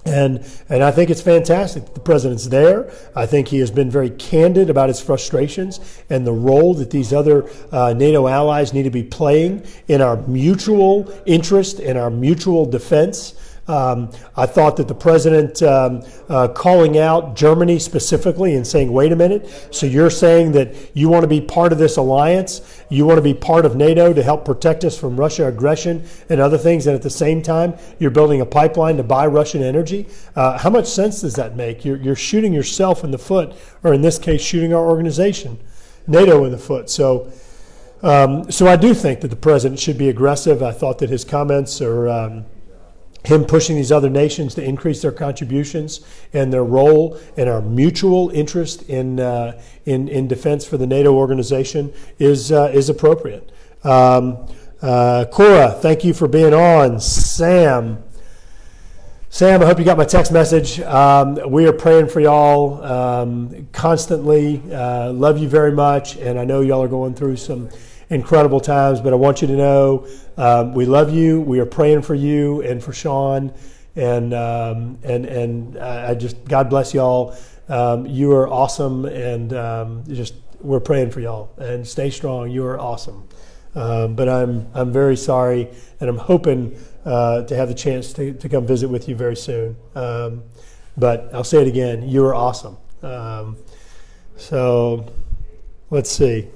And I think it's fantastic that the president's there. I think he has been very candid about his frustrations and the role that these other NATO allies need to be playing in our mutual interest and our mutual defense. I thought that the president calling out Germany specifically and saying, wait a minute, so you're saying that you want to be part of this alliance, you want to be part of NATO to help protect us from Russia aggression and other things, and at the same time you're building a pipeline to buy Russian energy? How much sense does that make? You're shooting yourself in the foot, or in this case, shooting our organization, NATO, in the foot. So I do think that the president should be aggressive. I thought that his comments are him pushing these other nations to increase their contributions and their role and our mutual interest in defense for the NATO organization is appropriate. Cora, thank you for being on. Sam, I hope you got my text message. We are praying for y'all constantly. Love you very much, and I know y'all are going through some incredible times, but I want you to know we love you. We are praying for you and for Sean, and I just, God bless y'all. You are awesome, and just we're praying for y'all, and stay strong. You are awesome. But I'm very sorry, and I'm hoping to have the chance to come visit with you very soon. But I'll say it again, you are awesome. So let's see.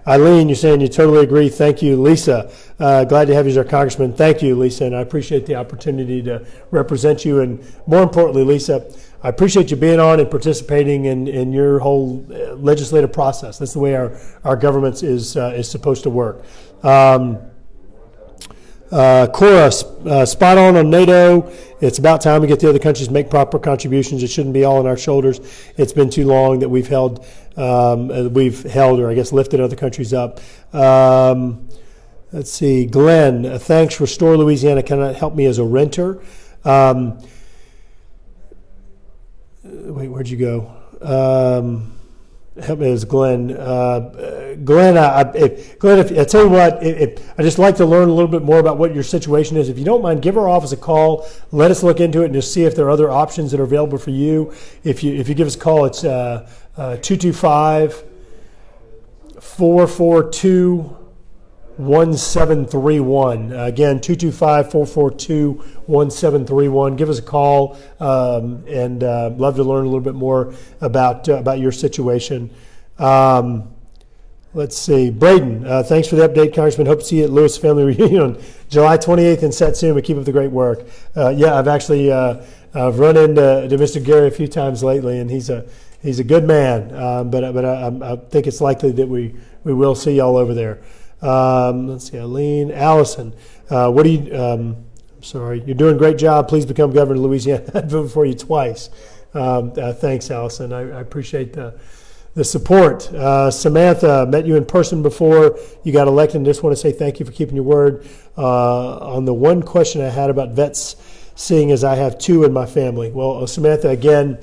Eileen, you're saying you totally agree. Thank you. Lisa, glad to have you as our congressman. Thank you, Lisa, and I appreciate the opportunity to represent you. And more importantly, Lisa, I appreciate you being on and participating in your whole legislative process. That's the way our government is supposed to work. Cora, spot on NATO. It's about time we get the other countries to make proper contributions. It shouldn't be all on our shoulders. It's been too long that we've held, or I guess lifted other countries up. Let's see. Glenn, thanks. Restore Louisiana cannot help me as a renter. Wait, where'd you go? Help me as Glenn. Glenn, I tell you what, I just like to learn a little bit more about what your situation is. If you don't mind, give our office a call. Let us look into it and just see if there are other options that are available for you. If you give us a call, it's 225-442-1731. Again, 225-442-1731. Give us a call, and love to learn a little bit more about your situation. Let's see. Braden, thanks for the update, Congressman. Hope to see you at Lewis Family Reunion on July 28th in Satsuma. Keep up the great work. Yeah, I've actually I've run into Mr. Gary a few times lately, and he's a good man. But I think it's likely that we will see y'all over there. Let's see, Eileen, Allison, what do you? I'm sorry, you're doing a great job. Please become governor of Louisiana. I'd vote for you twice. Thanks, Allison. I appreciate the support. Samantha, met you in person before you got elected, and just want to say thank you for keeping your word. On the one question I had about vets, seeing as I have two in my family. Well, Samantha, again,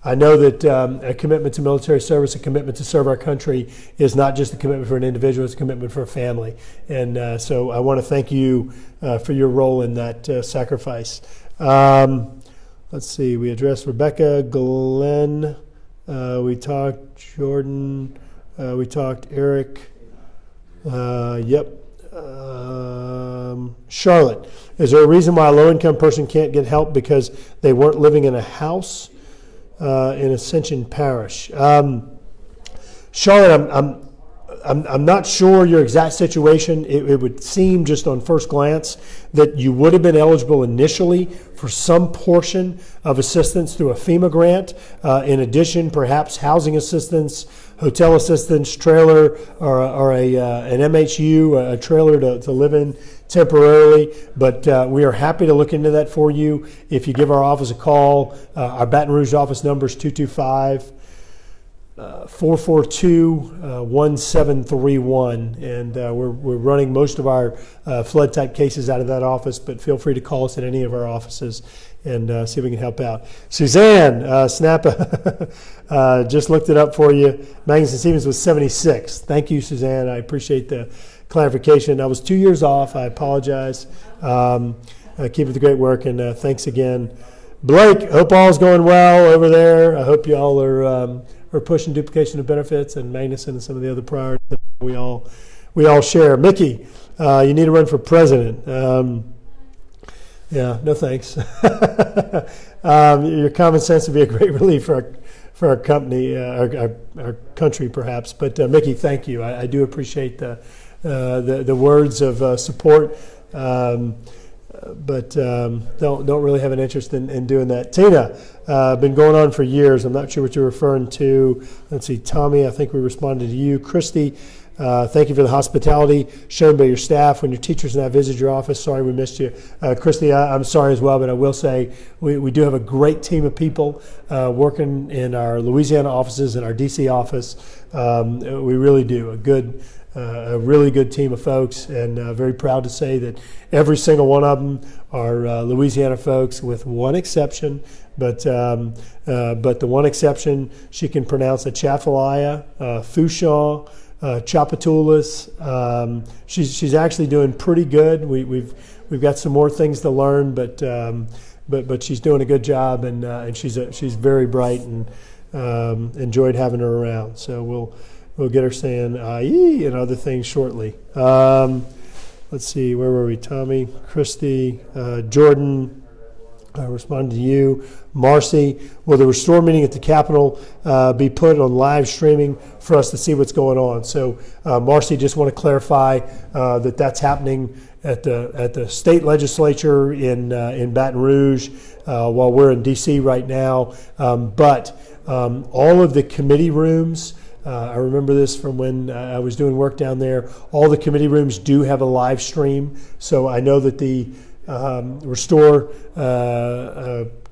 I know that a commitment to military service, a commitment to serve our country is not just a commitment for an individual, it's a commitment for a family. And so I want to thank you for your role in that sacrifice. Let's see, we addressed Rebecca, Glenn, we talked Jordan, we talked Eric, Charlotte, is there a reason why a low-income person can't get help because they weren't living in a house? In Ascension Parish. Charlotte, I'm not sure your exact situation. It would seem just on first glance that you would have been eligible initially for some portion of assistance through a FEMA grant. In addition, perhaps housing assistance, hotel assistance, trailer, or an MHU, a trailer to live in temporarily, but we are happy to look into that for you. If you give our office a call, our Baton Rouge office number is 225-442-1731, and we're running most of our flood type cases out of that office, but feel free to call us at any of our offices and see if we can help out. Suzanne Snappa, just looked it up for you. Magnuson Stevens was 76. Thank you, Suzanne. I appreciate the clarification. I was 2 years off. I apologize. Keep up the great work, and thanks again. Blake, hope all's going well over there. I hope y'all are pushing duplication of benefits and Magnuson and some of the other priorities that we all share. Mickey, you need to run for president. Yeah, no thanks. Your common sense would be a great relief for our company, our country, perhaps. But Mickey, thank you. I do appreciate the words of support, but don't really have an interest in doing that. Tina, been going on for years. I'm not sure what you're referring to. Let's see, Tommy, I think we responded to you. Christy, thank you for the hospitality shown by your staff when your teachers and I visited your office. Sorry we missed you. Christy, I'm sorry as well, but I will say we do have a great team of people working in our Louisiana offices and our DC office. We really do. A a really good team of folks, and very proud to say that every single one of them are Louisiana folks, with one exception. But the one exception, she can pronounce Atchafalaya, Fouchon, Tchoupitoulas. She's actually doing pretty good. We've got some more things to learn, but she's doing a good job, and she's very bright, and enjoyed having her around. So we'll get her saying "aye" and other things shortly. Let's see, where were we? Tommy, Christy, Jordan. I responded to you. Marcy, will the Restore meeting at the Capitol be put on live streaming for us to see what's going on? So, Marcy, just want to clarify that that's happening at the state legislature in Baton Rouge while we're in D.C. right now. But all of the committee rooms, I remember this from when I was doing work down there, all the committee rooms do have a live stream. So I know that the Restore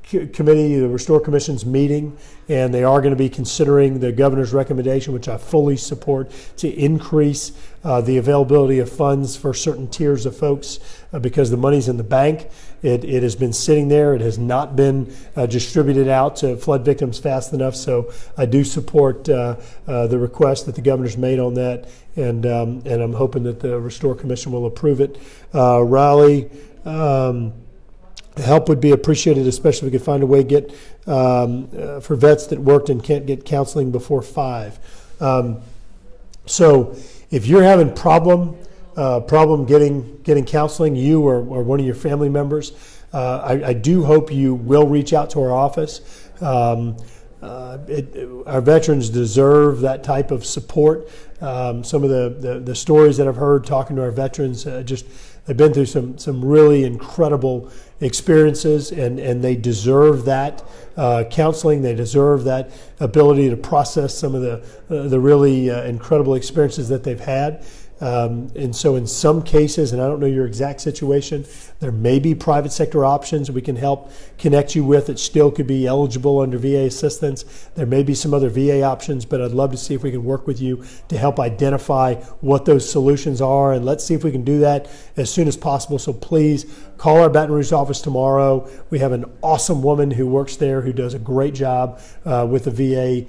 Committee, the Restore Commission's meeting, and they are going to be considering the governor's recommendation, which I fully support, to increase the availability of funds for certain tiers of folks because the money's in the bank. It has been sitting there. It has not been distributed out to flood victims fast enough. So I do support the request that the governor's made on that, and I'm hoping that the Restore Commission will approve it. Raleigh. Help would be appreciated, especially if we could find a way to get for vets that worked and can't get counseling before 5. So if you're having problem getting counseling, you or one of your family members, I do hope you will reach out to our office. Our veterans deserve that type of support. Some of the stories that I've heard talking to our veterans, they've been through some really incredible experiences, and they deserve that counseling. They deserve that ability to process some of the really incredible experiences that they've had. And so in some cases, and I don't know your exact situation, there may be private sector options we can help connect you with that still could be eligible under VA assistance. There may be some other VA options, but I'd love to see if we can work with you to help identify what those solutions are, and let's see if we can do that as soon as possible. So please call our Baton Rouge office tomorrow. We have an awesome woman who works there who does a great job with the VA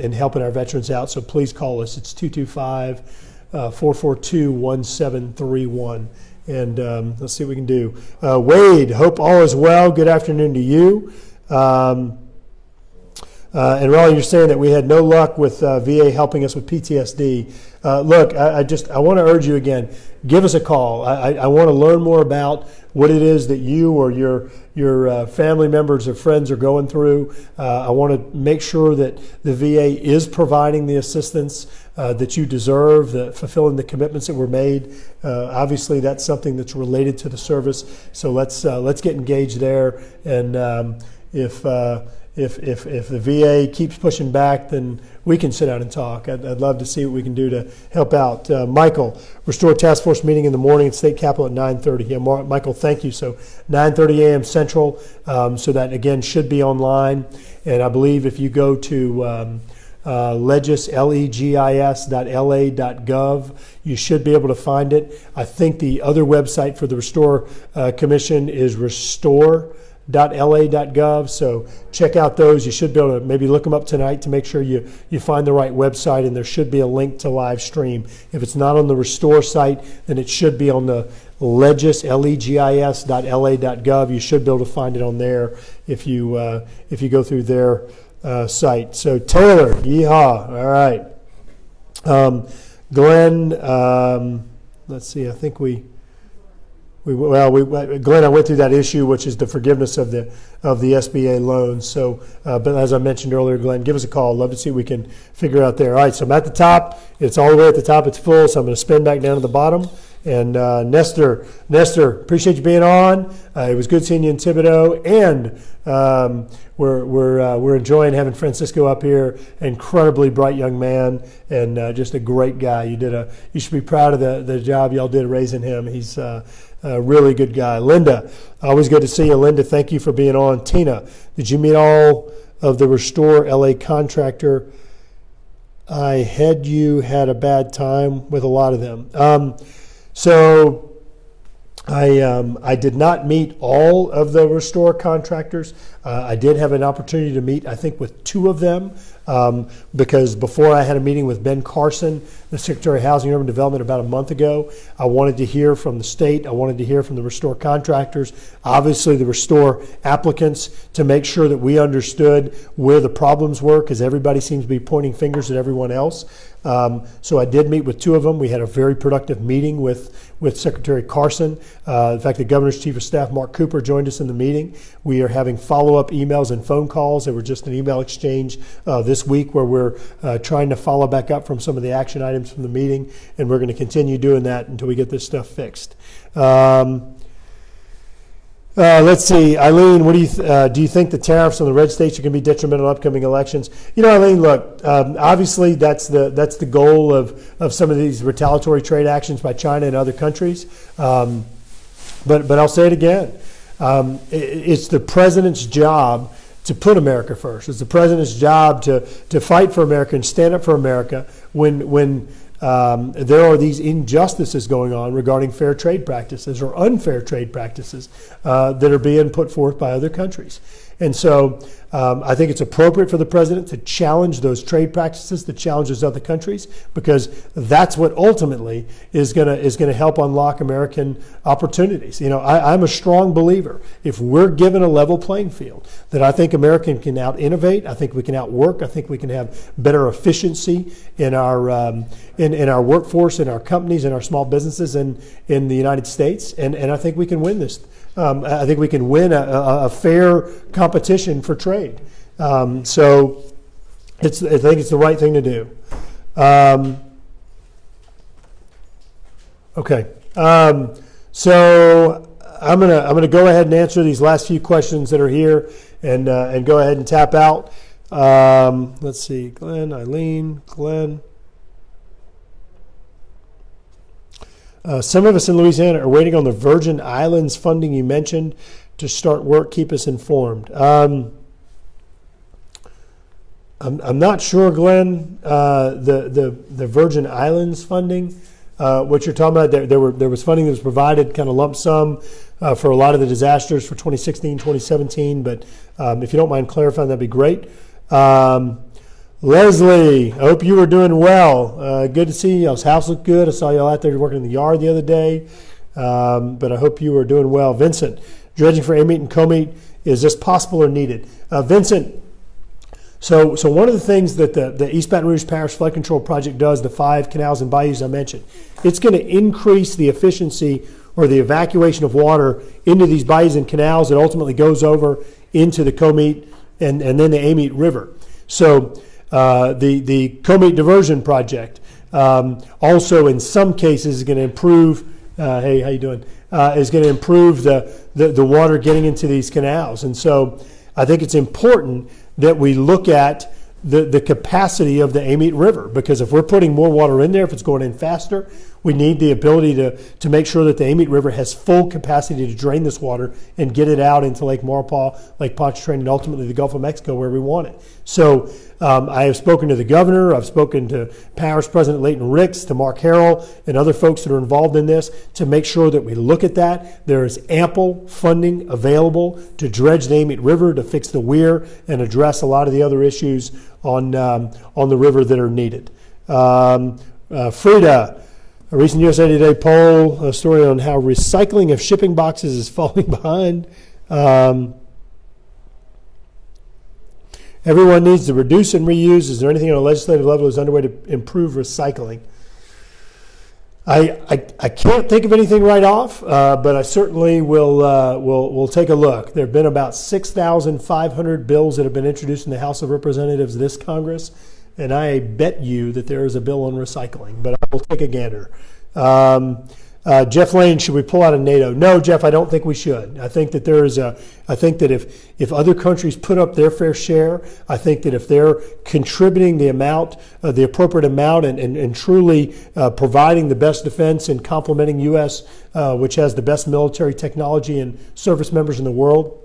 in helping our veterans out. So please call us. It's 225-442-1731. And let's see what we can do. Wade, hope all is well. Good afternoon to you. And Raleigh, you're saying that we had no luck with VA helping us with PTSD. Look, I want to urge you again, give us a call. I want to learn more about what it is that you or your family members or friends are going through. I want to make sure that the VA is providing the assistance that you deserve, fulfilling the commitments that were made. Obviously, that's something that's related to the service. So let's get engaged there. And if the VA keeps pushing back, then we can sit down and talk. I'd love to see what we can do to help out. Michael, Restore Task Force meeting in the morning at State Capitol at 9:30. Yeah, Michael, thank you. So 9:30 a.m. Central. So that, again, should be online. And I believe if you go to legis.la.gov, you should be able to find it. I think the other website for the Restore Commission is restore.la.gov. So check out those. You should be able to maybe look them up tonight to make sure you find the right website, and there should be a link to live stream. If it's not on the Restore site, then it should be on the legis.la.gov. You should be able to find it on there if you go through their site. So Taylor, yeehaw. All right. Glenn, let's see, I think Glenn, I went through that issue, which is the forgiveness of the SBA loans. So, but as I mentioned earlier, Glenn, give us a call. Love to see what we can figure out there. All right, so I'm at the top. It's all the way at the top. It's full, so I'm going to spin back down to the bottom. And Nestor, appreciate you being on. It was good seeing you in Thibodaux, and we're enjoying having Francisco up here. Incredibly bright young man, and just a great guy. You should be proud of the job y'all did raising him. He's a really good guy. Linda, always good to see you. Linda, thank you for being on. Tina, did you meet all of the Restore LA contractor had you had a bad time with a lot of them. So I did not meet all of the Restore contractors. I did have an opportunity to meet, I think, with two of them, because before I had a meeting with Ben Carson, the Secretary of Housing and Urban Development, about a month ago. I wanted to hear from the state. I wanted to hear from the Restore contractors, obviously the Restore applicants, to make sure that we understood where the problems were, because everybody seems to be pointing fingers at everyone else. So I did meet with two of them. We had a very productive meeting with Secretary Carson. In fact, the Governor's Chief of Staff, Mark Cooper, joined us in the meeting. We are having follow-up emails and phone calls. There were just an email exchange this week where we're trying to follow back up from some of the action items from the meeting, and we're going to continue doing that until we get this stuff fixed. Let's see, Eileen, what do you think the tariffs on the red states are going to be detrimental to upcoming elections? You know, Eileen, look, obviously that's the goal of some of these retaliatory trade actions by China and other countries. But I'll say it again, it's the president's job to put America first. It's the president's job to fight for America and stand up for America when there are these injustices going on regarding fair trade practices or unfair trade practices that are being put forth by other countries. And so I think it's appropriate for the president to challenge those trade practices, to challenge those other countries, because that's what ultimately is gonna help unlock American opportunities. You know, I'm a strong believer, if we're given a level playing field, that I think America can out-innovate, I think we can outwork, I think we can have better efficiency in our in our workforce, in our companies, in our small businesses in the United States, and I think we can win this. I think we can win a fair competition for trade. So I think it's the right thing to do. Okay. So I'm gonna go ahead and answer these last few questions that are here, and go ahead and tap out. Let's see, Glenn, Eileen, Glenn. Some of us in Louisiana are waiting on the Virgin Islands funding you mentioned to start work. Keep us informed. I'm not sure, Glenn. The Virgin Islands funding, what you're talking about, there was funding that was provided, kind of lump sum, for a lot of the disasters for 2016, 2017. But if you don't mind clarifying, that'd be great. Leslie, I hope you were doing well. Good to see you. Y'all's house looked good. I saw y'all out there working in the yard the other day. But I hope you were doing well. Vincent, dredging for AMET and COMET, is this possible or needed? Vincent, so one of the things that the East Baton Rouge Parish Flood Control Project does, the 5 canals and bayous I mentioned, it's going to increase the efficiency or the evacuation of water into these bayous and canals that ultimately goes over into the COMET and then the AMET River. So the COMET diversion project also in some cases is going to improve, hey, how you doing? Is going to improve the water getting into these canals. And so I think it's important that we look at the capacity of the AMET River, because if we're putting more water in there, if it's going in faster, we need the ability to make sure that the AMET River has full capacity to drain this water and get it out into Lake Maurepas, Lake Pontchartrain, and ultimately the Gulf of Mexico where we want it. So I have spoken to the governor, I've spoken to Parish President Leighton Ricks, to Mark Harrell, and other folks that are involved in this to make sure that we look at that. There is ample funding available to dredge the AMET River, to fix the weir, and address a lot of the other issues on the river that are needed. Frida, a recent USA Today poll, a story on how recycling of shipping boxes is falling behind. Everyone needs to reduce and reuse. Is there anything on a legislative level that's underway to improve recycling? I can't think of anything right off, but I certainly will take a look. There have been about 6,500 bills that have been introduced in the House of Representatives this Congress, and I bet you that there is a bill on recycling, but I will take a gander. Jeff Lane, should we pull out of NATO? No, Jeff, I don't think we should. I think that I think that if other countries put up their fair share, I think that if they're contributing the amount, the appropriate amount, and truly providing the best defense and complementing U.S., which has the best military technology and service members in the world,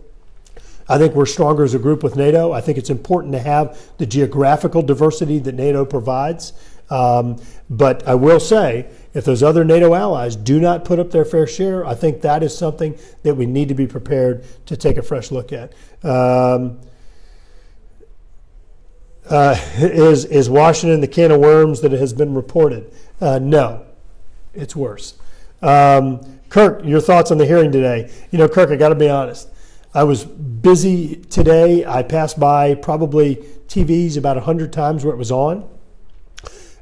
I think we're stronger as a group with NATO. I think it's important to have the geographical diversity that NATO provides. But I will say, if those other NATO allies do not put up their fair share, I think that is something that we need to be prepared to take a fresh look at. Is Washington the can of worms that has been reported? No, it's worse. Kirk, your thoughts on the hearing today? Kirk, I got to be honest. I was busy today. I passed by probably TVs about 100 times where it was on.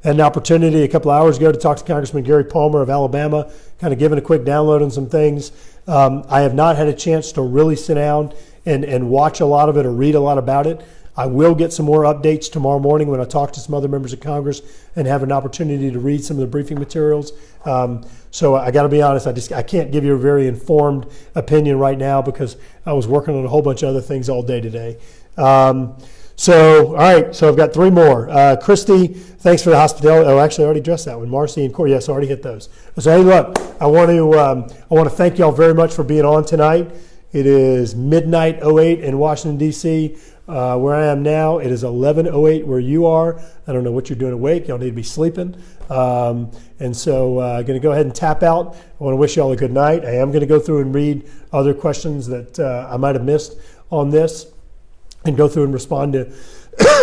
Had an opportunity a couple hours ago to talk to Congressman Gary Palmer of Alabama, kind of giving a quick download on some things. I have not had a chance to really sit down and watch a lot of it or read a lot about it. I will get some more updates tomorrow morning when I talk to some other members of Congress and have an opportunity to read some of the briefing materials. So I got to be honest, I can't give you a very informed opinion right now because I was working on a whole bunch of other things all day today. All right, so I've got three more. Christy, thanks for the hospitality. Oh, actually, I already addressed that one. Marcy and Corey, yes, I already hit those. So, hey, look, I want to thank y'all very much for being on tonight. It is midnight 08 in Washington, D.C., where I am now. It is 11:08 where you are. I don't know what you're doing awake. Y'all need to be sleeping. And so I'm going to go ahead and tap out. I want to wish y'all a good night. I am going to go through and read other questions that I might have missed on this and go through and respond to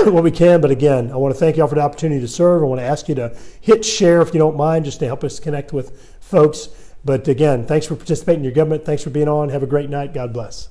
what we can. But again, I want to thank y'all for the opportunity to serve. I want to ask you to hit share if you don't mind, just to help us connect with folks. But again, thanks for participating in your government. Thanks for being on. Have a great night. God bless.